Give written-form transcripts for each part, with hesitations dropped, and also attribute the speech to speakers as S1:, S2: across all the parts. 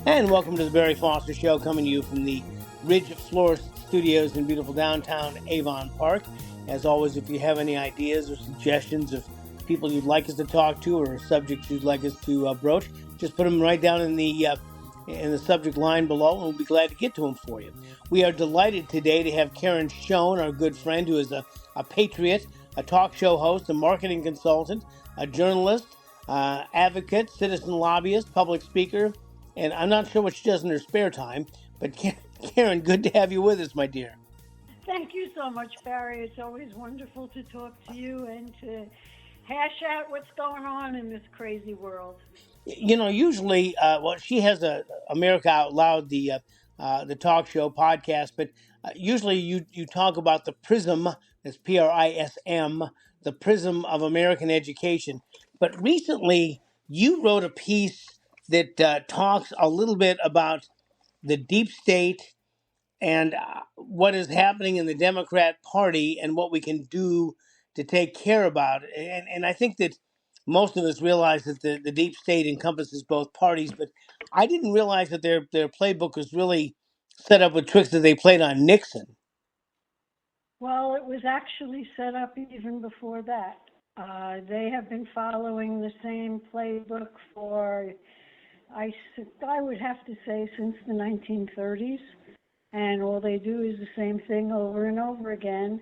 S1: And welcome to the Barry Foster Show, coming to you from the Ridge Florist Studios in beautiful downtown Avon Park. As always, if you have any ideas or suggestions of people you'd like us to talk to or subjects you'd like us to broach, just put them right down in the subject line below, and we'll be glad to get to them for you. We are delighted today to have Karen Schoen, our good friend, who is a patriot, a talk show host, a marketing consultant, a journalist, advocate, citizen lobbyist, public speaker, and I'm not sure what she does in her spare time, but Karen, good to have you with us, my dear.
S2: Thank you so much, Barry. It's always wonderful to talk to you and to hash out what's going on in this crazy world.
S1: You know, usually, well, she has a America Out Loud, the talk show podcast, but usually you talk about the prism, that's PRISM, the prism of American education. But recently, you wrote a piece that talks a little bit about the deep state and what is happening in the Democrat Party and what we can do to take care about it. And I think that most of us realize that the deep state encompasses both parties, but I didn't realize that their playbook was really set up with tricks that they played on Nixon.
S2: Well, it was actually set up even before that. They have been following the same playbook for, I would have to say, since the 1930s. And all they do is the same thing over and over again.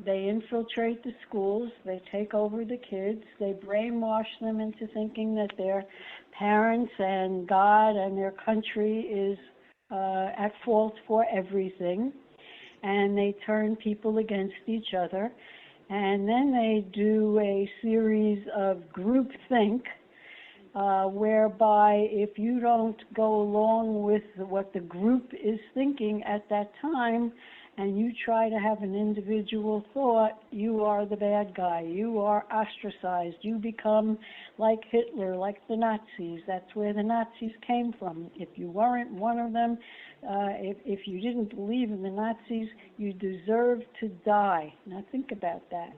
S2: They infiltrate the schools, they take over the kids, they brainwash them into thinking that their parents and God and their country is at fault for everything, and they turn people against each other. And then they do a series of groupthink whereby if you don't go along with what the group is thinking at that time and you try to have an individual thought, you are the bad guy. You are ostracized. You become like Hitler, like the Nazis. That's where the Nazis came from. If you weren't one of them, if you didn't believe in the Nazis, you deserved to die. Now think about that.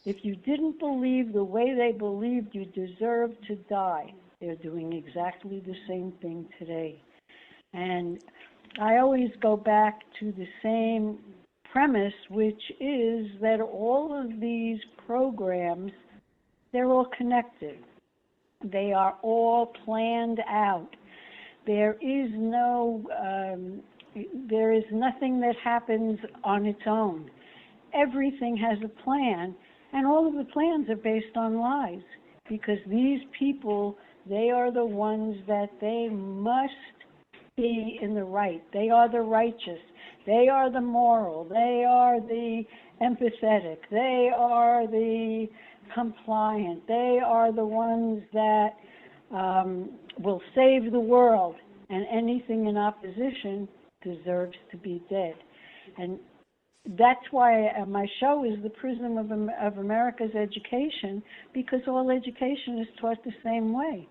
S2: If you didn't believe the way they believed, you deserved to die. They're doing exactly the same thing today. And I always go back to the same premise, which is that all of these programs, they're all connected. They are all planned out. There is nothing that happens on its own. Everything has a plan. And all of the plans are based on lies, because these people, they are the ones that they must be in the right. They are the righteous. They are the moral. They are the empathetic. They are the compliant. They are the ones that will save the world. And anything in opposition deserves to be dead. And that's why my show is the prism of America's education, because all education is taught the same way.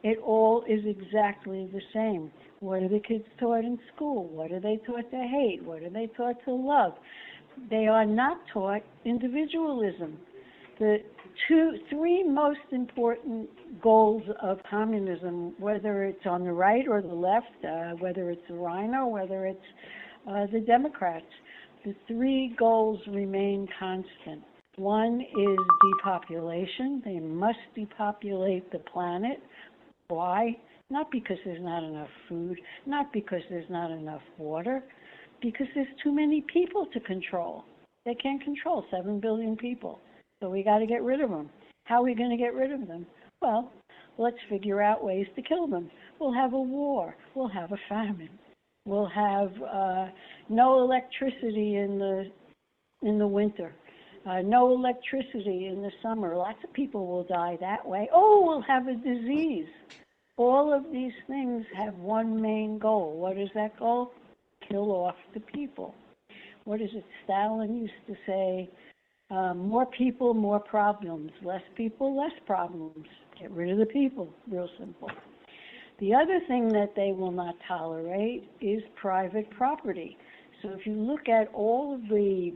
S2: It all is exactly the same. What are the kids taught in school? What are they taught to hate? What are they taught to love? They are not taught individualism. The three most important goals of communism, whether it's on the right or the left, whether it's the Rhino, whether it's the Democrats, the three goals remain constant. One is depopulation. They must depopulate the planet. Why? Not because there's not enough food, not because there's not enough water, because there's too many people to control. They can't control 7 billion people. So we got to get rid of them. How are we going to get rid of them? Well, let's figure out ways to kill them. We'll have a war. We'll have a famine. We'll have no electricity in the winter, no electricity in the summer. Lots of people will die that way. Oh, we'll have a disease. All of these things have one main goal. What is that goal? Kill off the people. What is it? Stalin used to say, more people, more problems. Less people, less problems. Get rid of the people. Real simple. The other thing that they will not tolerate is private property. So if you look at all of the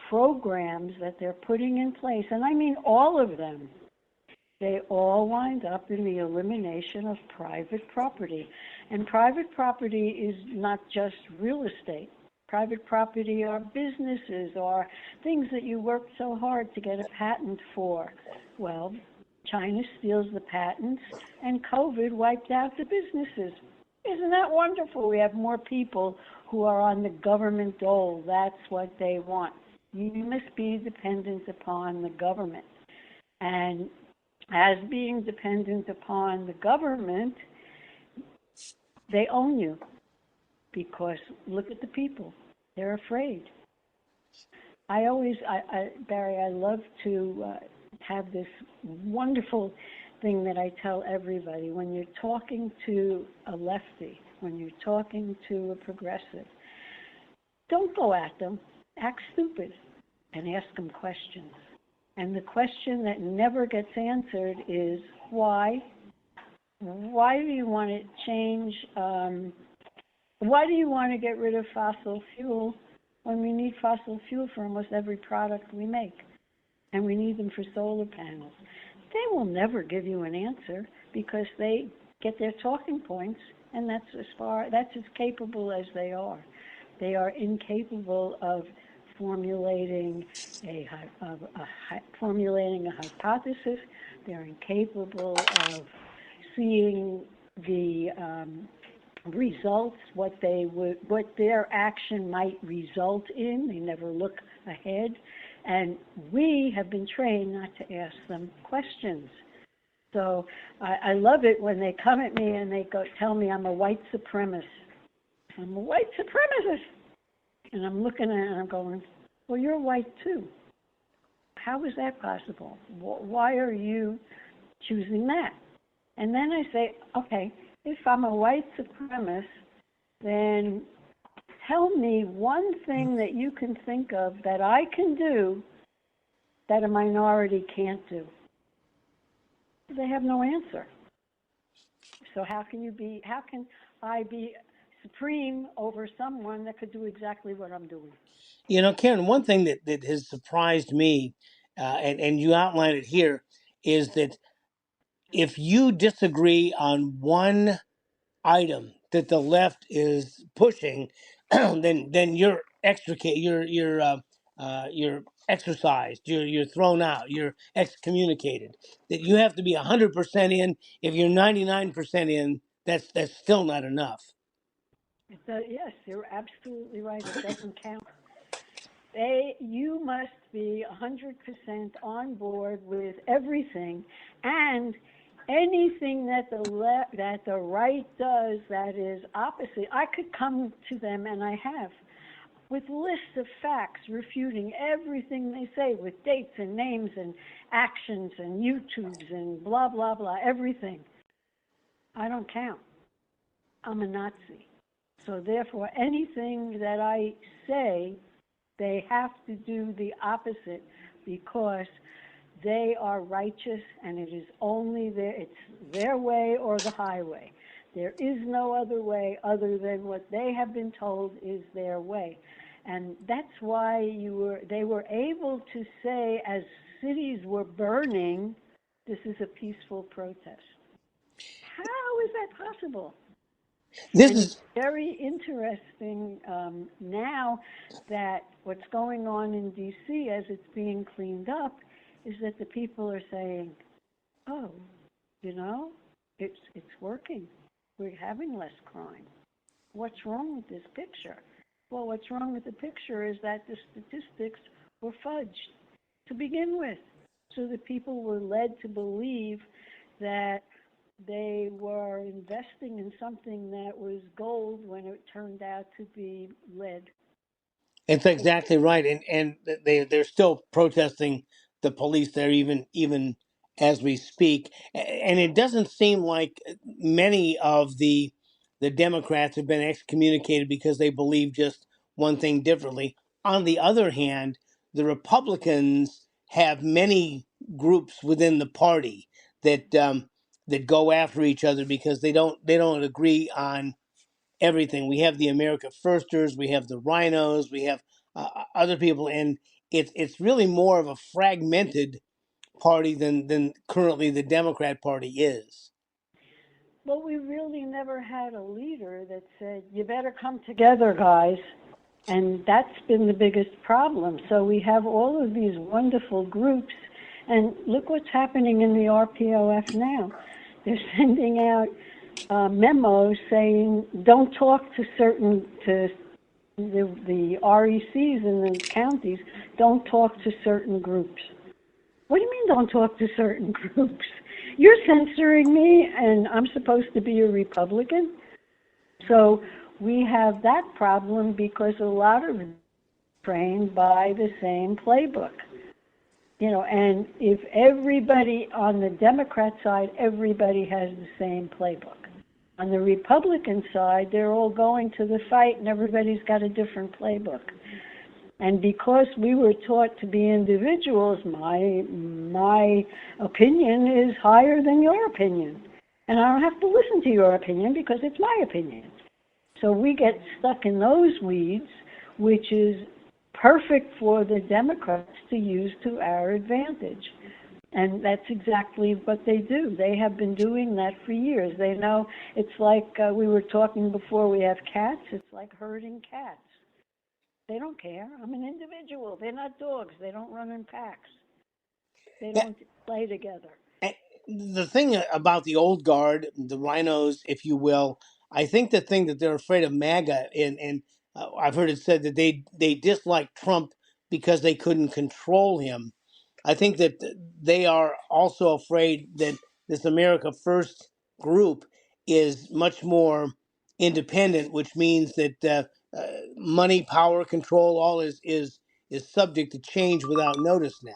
S2: programs that they're putting in place, and I mean all of them, They all wind up in the elimination of private property. And private property is not just real estate. Private property are businesses or things that you worked so hard to get a patent for. Well, China steals the patents, and COVID wiped out the businesses. Isn't that wonderful? We have more people who are on the government dole. That's what they want. You must be dependent upon the government. And as being dependent upon the government, they own you because look at the people. They're afraid. Barry, I love to have this wonderful thing that I tell everybody. When you're talking to a lefty, when you're talking to a progressive, don't go at them. Act stupid and ask them questions. And the question that never gets answered is why? Why do you want to change? Why do you want to get rid of fossil fuel when we need fossil fuel for almost every product we make? And we need them for solar panels. They will never give you an answer because they get their talking points, and that's as capable as they are. They are incapable of formulating a hypothesis. They're incapable of seeing the results, what their action might result in. They never look ahead. And we have been trained not to ask them questions. So I love it when they come at me and they tell me I'm a white supremacist. I'm a white supremacist. And I'm looking at it and I'm going, well, you're white too. How is that possible? Why are you choosing that? And then I say, okay, if I'm a white supremacist, then tell me one thing that you can think of that I can do that a minority can't do. They have no answer. So how can I be supreme over someone that could do exactly what I'm doing?
S1: You know, Karen, one thing that has surprised me, and you outline it here, is that if you disagree on one item that the left is pushing, then you're extricate, you're exercised, you're thrown out, you're excommunicated. That you have to be 100% in. If you're 99% in, that's still not enough.
S2: Yes, you're absolutely right. It doesn't count. You must be 100% on board with everything, and anything that the right does that is opposite. I could come to them, and I have, with lists of facts refuting everything they say, with dates and names and actions and YouTubes and blah blah blah, everything. I don't count. I'm a Nazi. So therefore, anything that I say, they have to do the opposite because they are righteous and it is only it's their way or the highway. There is no other way other than what they have been told is their way. And that's why they were able to say, as cities were burning, this is a peaceful protest. How is that possible?
S1: This
S2: And it's
S1: is
S2: very interesting now that what's going on in D.C. as it's being cleaned up is that the people are saying, oh, it's working. We're having less crime. What's wrong with this picture? Well, what's wrong with the picture is that the statistics were fudged to begin with. So the people were led to believe that they were investing in something that was gold when it turned out to be lead.
S1: It's exactly right, and they're still protesting the police there, even as we speak. And it doesn't seem like many of the Democrats have been excommunicated because they believe just one thing differently. On the other hand, the Republicans have many groups within the party that go after each other because they don't agree on everything. We have the America Firsters, we have the Rhinos, we have other people, and it's really more of a fragmented party than currently the Democrat Party is.
S2: Well, we really never had a leader that said, you better come together, guys. And that's been the biggest problem. So we have all of these wonderful groups, and look what's happening in the RPOF now. They're sending out memos saying, don't talk to the RECs in the counties, don't talk to certain groups. What do you mean don't talk to certain groups? You're censoring me, and I'm supposed to be a Republican? So we have that problem because a lot of them are trained by the same playbook. And if everybody on the Democrat side, everybody has the same playbook. On the Republican side, they're all going to the fight and everybody's got a different playbook. And because we were taught to be individuals, my opinion is higher than your opinion. And I don't have to listen to your opinion because it's my opinion. So we get stuck in those weeds, which is perfect for the Democrats to use to our advantage. And that's exactly what they do. They have been doing that for years. They know it's like we were talking before, we have cats. It's like herding cats. They don't care. I'm an individual. They're not dogs. They don't run in packs. They
S1: Yeah,
S2: don't play together.
S1: the thing about the old guard, the rhinos, if you will, I think the thing that they're afraid of MAGA, and I've heard it said that they dislike Trump because they couldn't control him. I think that they are also afraid that this America First group is much more independent, which means that money, power, control, all is subject to change without notice now.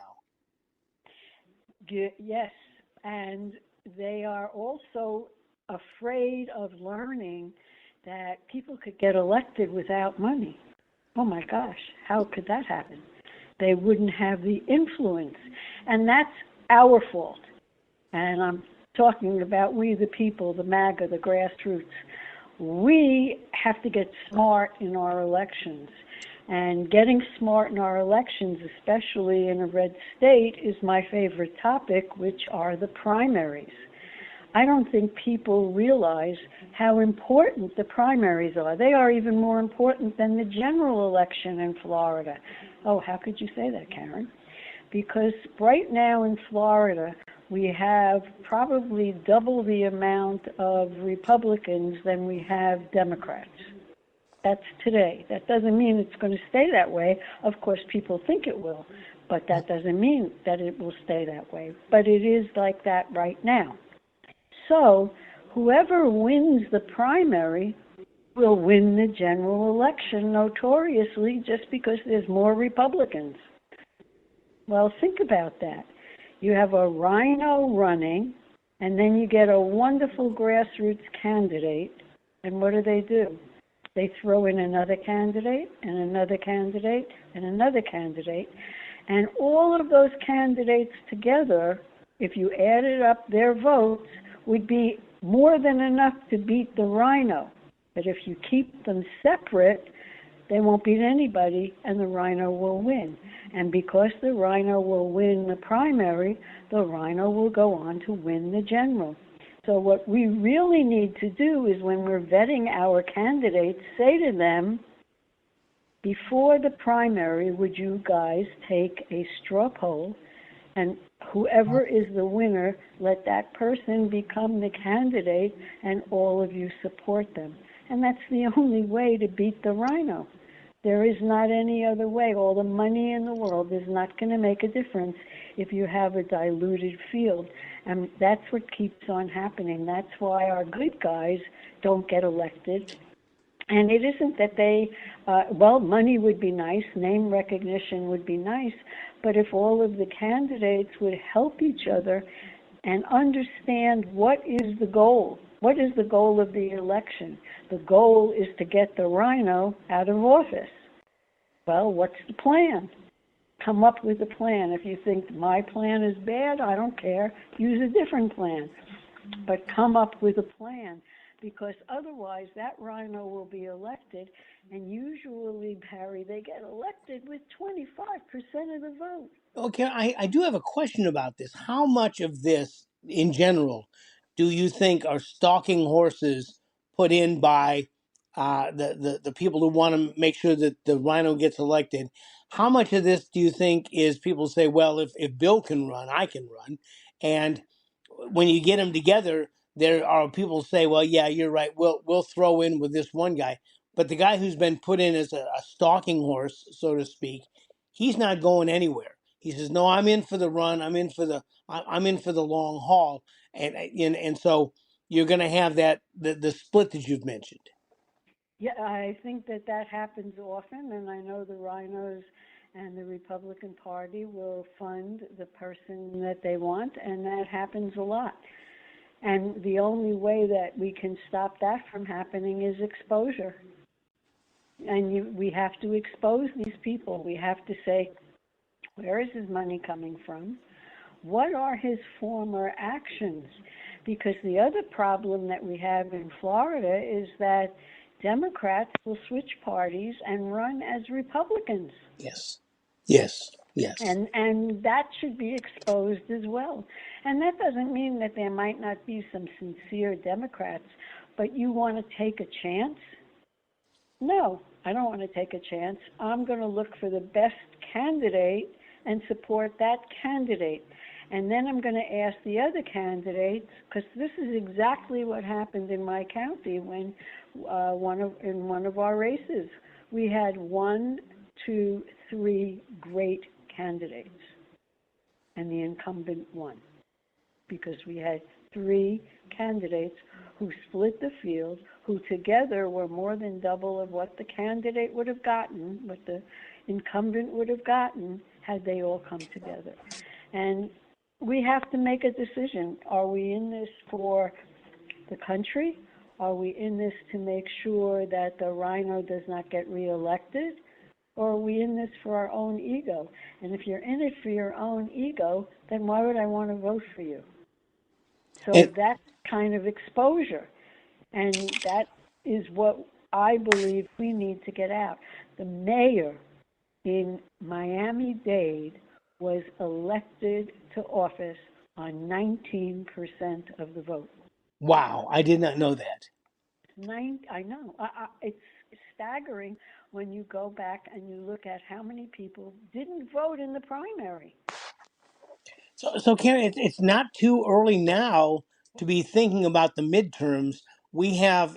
S2: Yes, and they are also afraid of learning that people could get elected without money. Oh my gosh, how could that happen? They wouldn't have the influence. And that's our fault. And I'm talking about we the people, the MAGA, the grassroots. We have to get smart in our elections. And getting smart in our elections, especially in a red state, is my favorite topic, which are the primaries. I don't think people realize how important the primaries are. They are even more important than the general election in Florida. Oh, how could you say that, Karen? Because right now in Florida, we have probably double the amount of Republicans than we have Democrats. That's today. That doesn't mean it's going to stay that way. Of course, people think it will, but that doesn't mean that it will stay that way. But it is like that right now. So whoever wins the primary will win the general election notoriously just because there's more Republicans. Well, think about that. You have a rhino running, and then you get a wonderful grassroots candidate, and what do? They throw in another candidate, and another candidate, and another candidate, and all of those candidates together, if you added up their votes, would be more than enough to beat the rhino. But if you keep them separate, they won't beat anybody, and the rhino will win. And because the rhino will win the primary, the rhino will go on to win the general. So what we really need to do is when we're vetting our candidates, say to them, before the primary, would you guys take a straw poll, and whoever is the winner, let that person become the candidate, and all of you support them. And that's the only way to beat the rhino. There is not any other way. All the money in the world is not going to make a difference if you have a diluted field. And that's what keeps on happening. That's why our good guys don't get elected. And it isn't that they, money would be nice, name recognition would be nice, but if all of the candidates would help each other and understand what is the goal. What is the goal of the election? The goal is to get the rhino out of office. Well, what's the plan? Come up with a plan. If you think my plan is bad, I don't care. Use a different plan. But come up with a plan. because otherwise that rhino will be elected, and usually, Barry, they get elected with 25% of the vote.
S1: Okay, I do have a question about this. How much of this, in general, do you think are stalking horses put in by the people who want to make sure that the rhino gets elected? How much of this do you think is people say, well, if Bill can run, I can run? And when you get them together, there are people who say, well, yeah, you're right. We'll throw in with this one guy. But the guy who's been put in as a stalking horse, so to speak, he's not going anywhere. He says, "No, I'm in for the run. I'm in for the long haul." And so you're going to have the split that you've mentioned.
S2: Yeah, I think that that happens often, and I know the rhinos and the Republican Party will fund the person that they want, and that happens a lot. And the only way that we can stop that from happening is exposure. And we have to expose these people. We have to say, where is his money coming from? What are his former actions? Because the other problem that we have in Florida is that Democrats will switch parties and run as Republicans.
S1: Yes, yes, yes.
S2: And that should be exposed as well. And that doesn't mean that there might not be some sincere Democrats, but you want to take a chance? No, I don't want to take a chance. I'm going to look for the best candidate and support that candidate. And then I'm going to ask the other candidates, because this is exactly what happened in my county when in one of our races. We had 1, 2, 3 great candidates, and the incumbent won, because we had 3 candidates who split the field, who together were more than double of what the candidate would have gotten, what the incumbent would have gotten, had they all come together. And we have to make a decision. Are we in this for the country? Are we in this to make sure that the rhino does not get reelected? Or are we in this for our own ego? And if you're in it for your own ego, then why would I want to vote for you? So that's kind of exposure. And that is what I believe we need to get out. The mayor in Miami-Dade was elected to office on 19% of the vote.
S1: Wow, I did not know that.
S2: I know. It's staggering when you go back and you look at how many people didn't vote in the primary.
S1: So Karen, it's not too early now to be thinking about the midterms. We have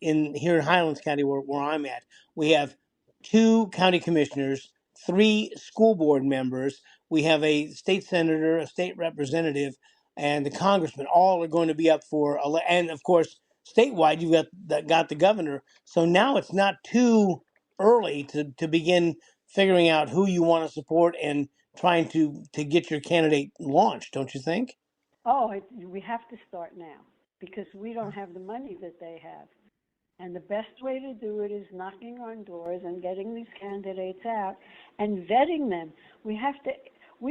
S1: in here in Highlands County, where I'm at, we have 2 county commissioners, 3 school board members. We have a state senator, a state representative, and the congressman. All are going to be up for, and of course, statewide, you've got the governor. So now it's not too early to begin figuring out who you want to support and trying to get your candidate launched, don't you think?
S2: Oh, we have to start now, because we don't have the money that they have. And the best way to do it is knocking on doors and getting these candidates out and vetting them. We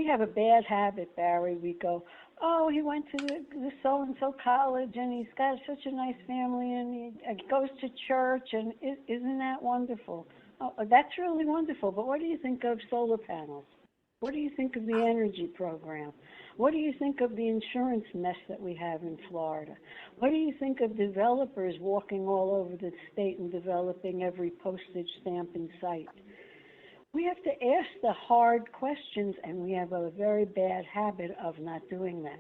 S2: have a bad habit, Barry. We go, oh, he went to the so-and-so college, and he's got such a nice family, and he goes to church, and isn't that wonderful? Oh, that's really wonderful, but what do you think of solar panels? What do you think of the energy program? What do you think of the insurance mess that we have in Florida? What do you think of developers walking all over the state and developing every postage stamp in sight? We have to ask the hard questions, and we have a very bad habit of not doing that.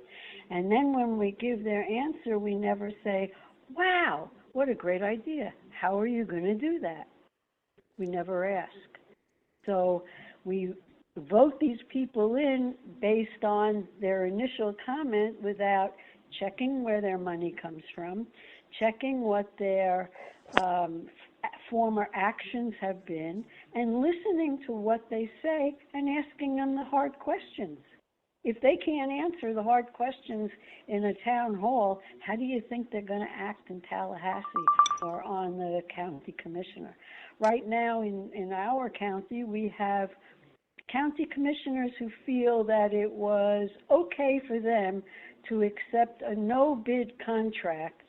S2: And then when we give their answer, we never say, wow, what a great idea. How are you going to do that? We never ask. So we vote these people in based on their initial comment without checking where their money comes from, checking what their former actions have been, and listening to what they say and asking them the hard questions. If they can't answer the hard questions in a town hall, how do you think they're going to act in Tallahassee or on the county commissioner? Right now in our county, we have county commissioners who feel that it was okay for them to accept a no-bid contract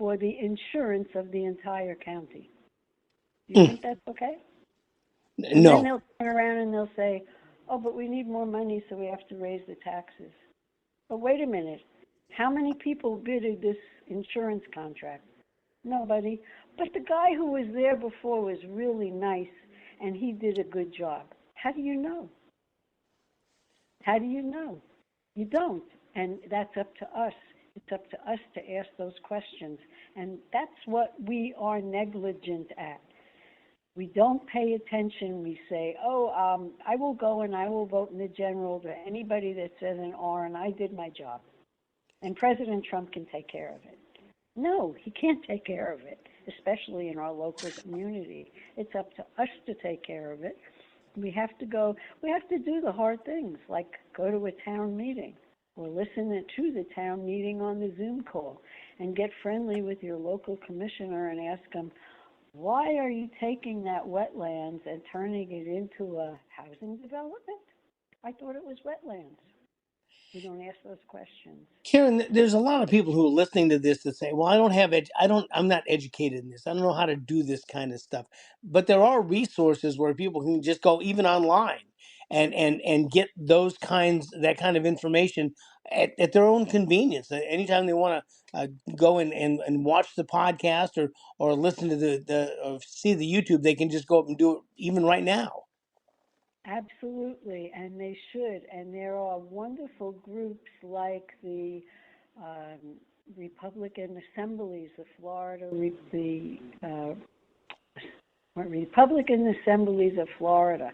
S2: for the insurance of the entire county. Do you
S1: Mm,
S2: think that's okay? And then
S1: no.
S2: they'll turn around and they'll say, oh, but we need more money, so we have to raise the taxes. But wait a minute. How many people bidded this insurance contract? Nobody. But the guy who was there before was really nice, and he did a good job. How do you know? How do you know? You don't. And that's up to us. It's up to us to ask those questions. And that's what we are negligent at. We don't pay attention. We say, oh, I will go and I will vote in the general to anybody that says an R, and I did my job. And President Trump can take care of it. No, he can't take care of it, especially in our local community. It's up to us to take care of it. We have to do the hard things, like go to a town meeting or listen to the town meeting on the Zoom call and get friendly with your local commissioner and ask them, why are you taking that wetlands and turning it into a housing development? I thought it was wetlands. We don't ask those questions.
S1: Karen, there's a lot of people who are listening to this that say, "Well, I don't have I'm not educated in this. I don't know how to do this kind of stuff." But there are resources where people can just go even online and get that kind of information at their own convenience. Anytime they want to go and watch the podcast or listen to or see the YouTube, they can just go up and do it even right now.
S2: Absolutely, and they should. And there are wonderful groups like the um, Republican Assemblies of Florida, the Republican Assemblies of Florida.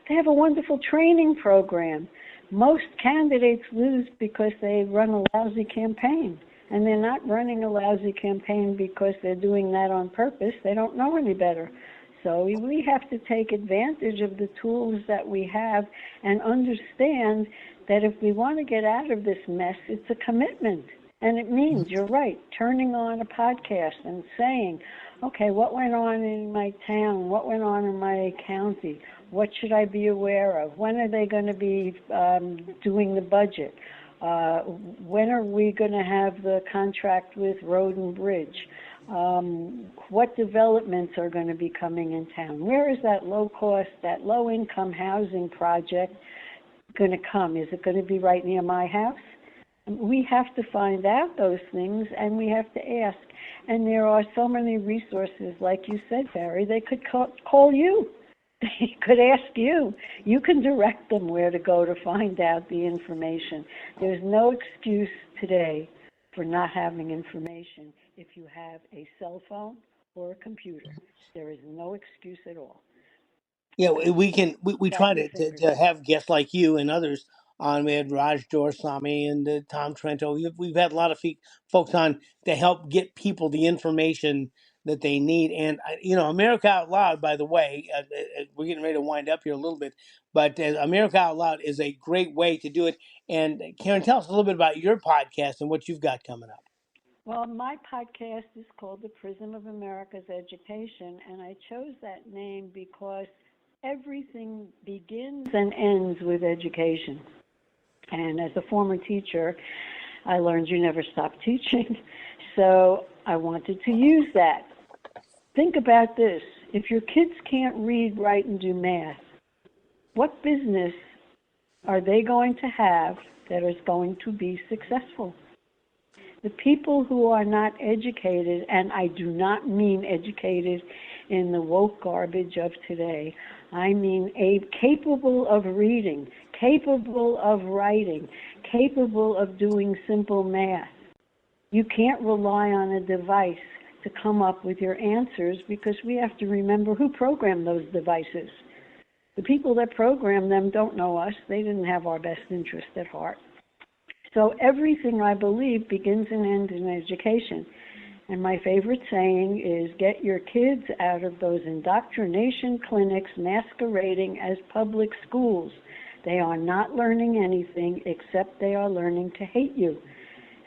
S2: They have a wonderful training program. Most candidates lose because they run a lousy campaign. And they're not running a lousy campaign because they're doing that on purpose. They don't know any better. So we have to take advantage of the tools that we have and understand that if we want to get out of this mess, it's a commitment. And it means, you're right, turning on a podcast and saying, okay, what went on in my town? What went on in my county? What should I be aware of? When are they going to be doing the budget? When are we going to have the contract with Road and Bridge? What developments are going to be coming in town? Where is that that low-income housing project going to come? Is it going to be right near my house? We have to find out those things, and we have to ask. And there are so many resources, like you said, Barry. They could call you. They could ask you. You can direct them where to go to find out the information. There's no excuse today for not having information if you have a cell phone or a computer. There is no excuse at all.
S1: Yeah, we
S2: At
S1: try
S2: your
S1: to
S2: fingertips.
S1: have guests like you and others on. We had Raj Dorsami and Tom Trento. We've had a lot of folks on to help get people the information that they need. And America Out Loud, by the way, we're getting ready to wind up here a little bit, but America Out Loud is a great way to do it. And Karen, tell us a little bit about your podcast and what you've got coming up.
S2: Well, my podcast is called The Prism of America's Education, and I chose that name because everything begins and ends with education. And as a former teacher, I learned you never stop teaching. So I wanted to use that. Think about this. If your kids can't read, write, and do math, what business are they going to have that is going to be successful? The people who are not educated, and I do not mean educated in the woke garbage of today, I mean capable of reading, capable of writing, capable of doing simple math. You can't rely on a device to come up with your answers because we have to remember who programmed those devices. The people that programmed them don't know us. They didn't have our best interest at heart. So everything, I believe, begins and ends in education. And my favorite saying is, get your kids out of those indoctrination clinics masquerading as public schools. They are not learning anything except they are learning to hate you.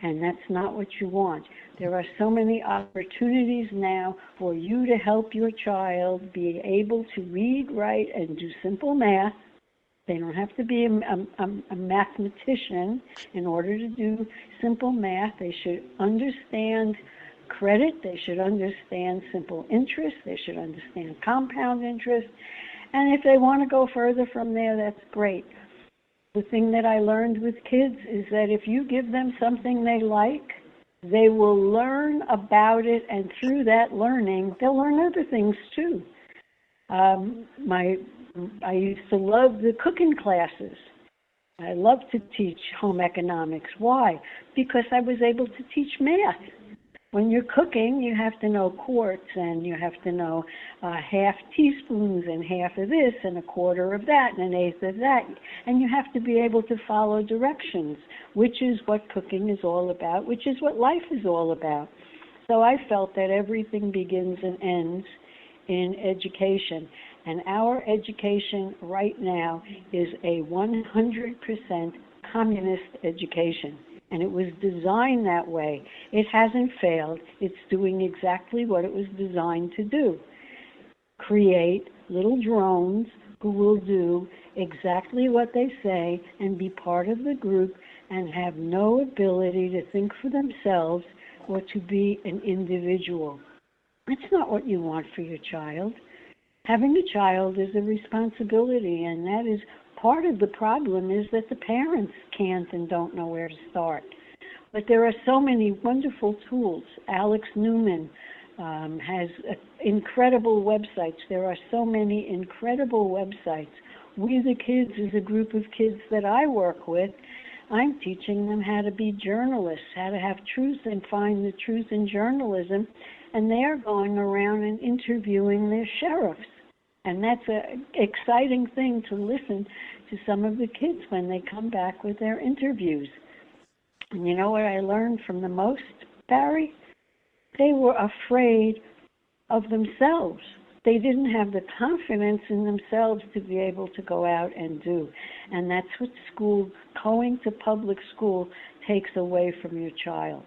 S2: And that's not what you want. There are so many opportunities now for you to help your child be able to read, write, and do simple math. They don't have to be a mathematician in order to do simple math. They should understand credit, they should understand simple interest, they should understand compound interest, and if they want to go further from there, that's great. The thing that I learned with kids is that if you give them something they like, they will learn about it, and through that learning, they'll learn other things too. I used to love the cooking classes. I love to teach home economics. Why? Because I was able to teach math. When you're cooking, you have to know quarts, and you have to know half teaspoons and half of this and a quarter of that and an eighth of that. And you have to be able to follow directions, which is what cooking is all about, which is what life is all about. So I felt that everything begins and ends in education. And our education right now is a 100% communist education. And it was designed that way. It hasn't failed. It's doing exactly what it was designed to do. Create little drones who will do exactly what they say and be part of the group and have no ability to think for themselves or to be an individual. That's not what you want for your child. Having a child is a responsibility, and that is part of the problem, is that the parents can't and don't know where to start. But there are so many wonderful tools. Alex Newman has incredible websites. There are so many incredible websites. We the Kids is a group of kids that I work with. I'm teaching them how to be journalists, how to have truth and find the truth in journalism, and they're going around and interviewing their sheriffs. And that's an exciting thing to listen to some of the kids when they come back with their interviews. And you know what I learned from the most, Barry? They were afraid of themselves. They didn't have the confidence in themselves to be able to go out and do. And that's what school, going to public school, takes away from your child.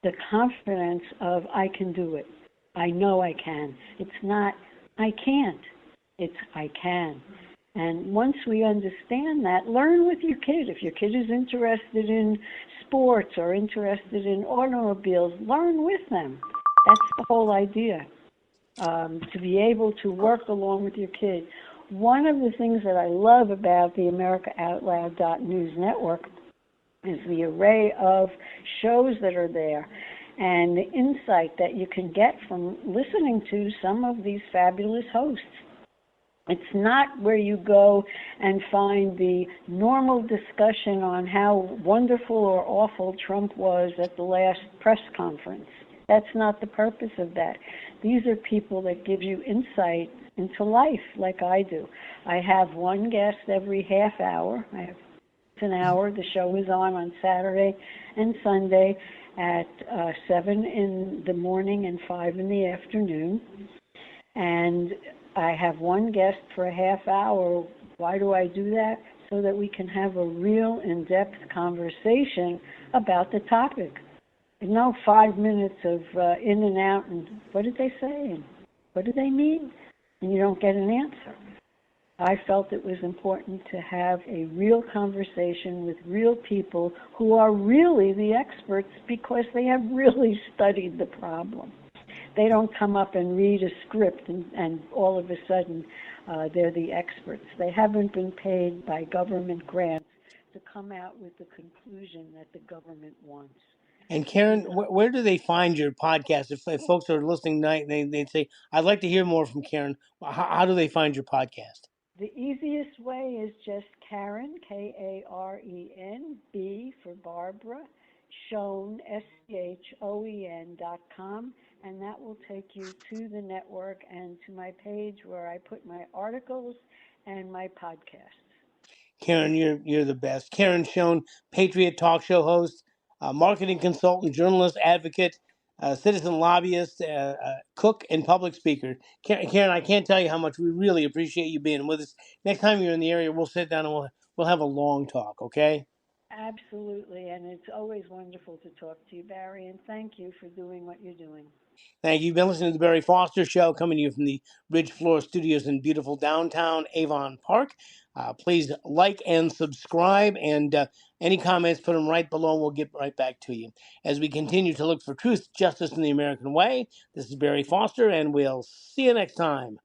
S2: The confidence of, I can do it. I know I can. It's not, I can't. It's, I can. And once we understand that, learn with your kid. If your kid is interested in sports or interested in automobiles, learn with them. That's the whole idea, to be able to work along with your kid. One of the things that I love about the AmericaOutloud.news network is the array of shows that are there and the insight that you can get from listening to some of these fabulous hosts. It's not where you go and find the normal discussion on how wonderful or awful Trump was at the last press conference. That's not the purpose of that. These are people that give you insight into life like I do. I have one guest every half hour. I have an hour. The show is on Saturday and Sunday at 7 in the morning and 5 in the afternoon. And I have one guest for a half hour. Why do I do that? So that we can have a real in-depth conversation about the topic. No 5 minutes of in and out and what did they say and what do they mean? And you don't get an answer. I felt it was important to have a real conversation with real people who are really the experts because they have really studied the problem. They don't come up and read a script and all of a sudden they're the experts. They haven't been paid by government grants to come out with the conclusion that the government wants.
S1: And Karen, where do they find your podcast? If folks are listening tonight, they'd say, I'd like to hear more from Karen. How do they find your podcast?
S2: The easiest way is just Karen, Karen, B for Barbara, Schoen, SCHOEN.com, and that will take you to the network and to my page where I put my articles and my podcasts.
S1: Karen, you're the best. Karen Schoen, Patriot talk show host, marketing consultant, journalist, advocate, citizen lobbyist, cook, and public speaker. Karen, I can't tell you how much we really appreciate you being with us. Next time you're in the area, we'll sit down and we'll have a long talk, okay?
S2: Absolutely, and it's always wonderful to talk to you, Barry, and thank you for doing what you're doing.
S1: Thank you. You've been listening to the Barry Foster Show, coming to you from the Ridge Floor Studios in beautiful downtown Avon Park. Please like and subscribe, and Any comments, put them right below and we'll get right back to you. As we continue to look for truth, justice, and the American way, this is Barry Foster, and we'll see you next time.